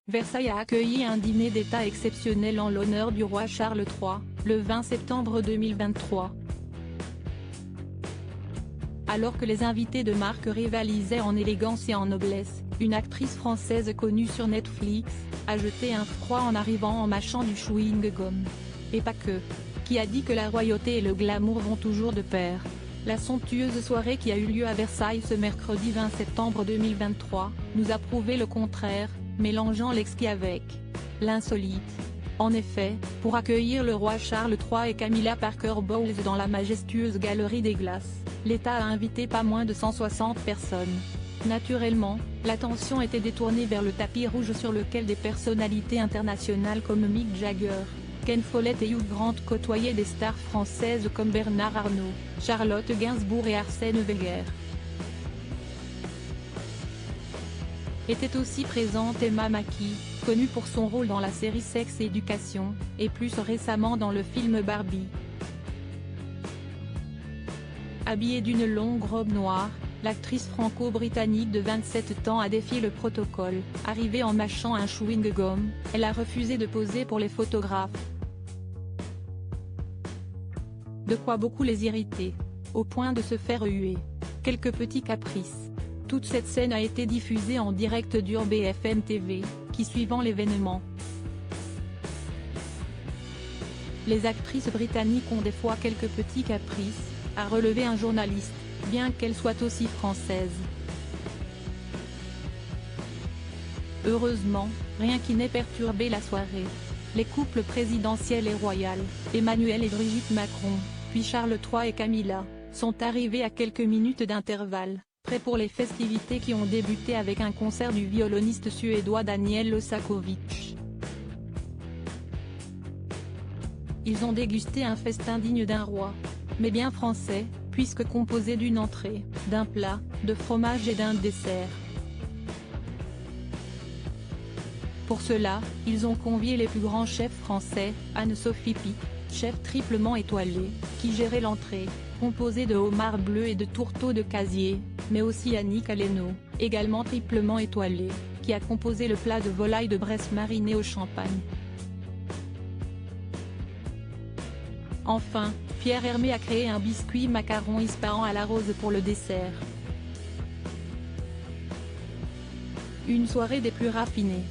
Versailles a accueilli un dîner d'État exceptionnel en l'honneur du roi Charles III, le 20 septembre 2023. Alors que les invités de marque rivalisaient en élégance et en noblesse, une actrice française connue sur Netflix a jeté un froid en arrivant en mâchant du chewing-gum. Et pas que. Qui a dit que la royauté et le glamour vont toujours de pair? La somptueuse soirée qui a eu lieu à Versailles ce mercredi 20 septembre 2023, nous a prouvé le contraire, mélangeant l'exquis avec l'insolite. En effet, pour accueillir le roi Charles III et Camilla Parker Bowles dans la majestueuse Galerie des Glaces, l'État a invité pas moins de 160 personnes. Naturellement, l'attention était détournée vers le tapis rouge sur lequel des personnalités internationales comme Mick Jagger, Ken Follett et Hugh Grant côtoyaient des stars françaises comme Bernard Arnault, Charlotte Gainsbourg et Arsène Wenger. Était aussi présente Emma Mackey, connue pour son rôle dans la série Sex Education, et plus récemment dans le film Barbie. Habillée d'une longue robe noire, l'actrice franco-britannique de 27 ans a défié le protocole. Arrivée en mâchant un chewing-gum, elle a refusé de poser pour les photographes. De quoi beaucoup les irriter. Au point de se faire huer. Quelques petits caprices. Toute cette scène a été diffusée en direct sur BFM TV, qui suivant l'événement. Les actrices britanniques ont des fois quelques petits caprices, a relevé un journaliste, bien qu'elles soient aussi françaises. Heureusement, rien qui n'ait perturbé la soirée. Les couples présidentiel et royal, Emmanuel et Brigitte Macron, puis Charles III et Camilla, sont arrivés à quelques minutes d'intervalle, prêts pour les festivités qui ont débuté avec un concert du violoniste suédois Daniel Osakovic. Ils ont dégusté un festin digne d'un roi, mais bien français, puisque composé d'une entrée, d'un plat, de fromage et d'un dessert. Pour cela, ils ont convié les plus grands chefs français, Anne-Sophie Pic, chef triplement étoilé, qui gérait l'entrée, composée de homard bleu et de tourteaux de casier, mais aussi Annick Aleno, également triplement étoilé, qui a composé le plat de volaille de Bresse marinée au champagne. Enfin, Pierre Hermé a créé un biscuit macaron Ispahan à la rose pour le dessert. Une soirée des plus raffinées.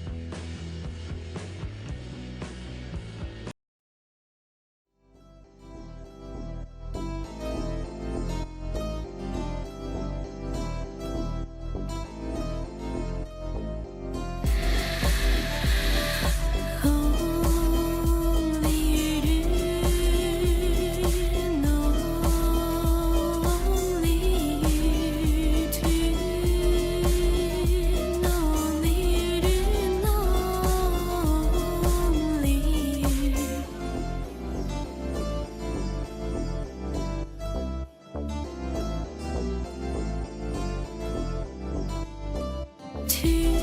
To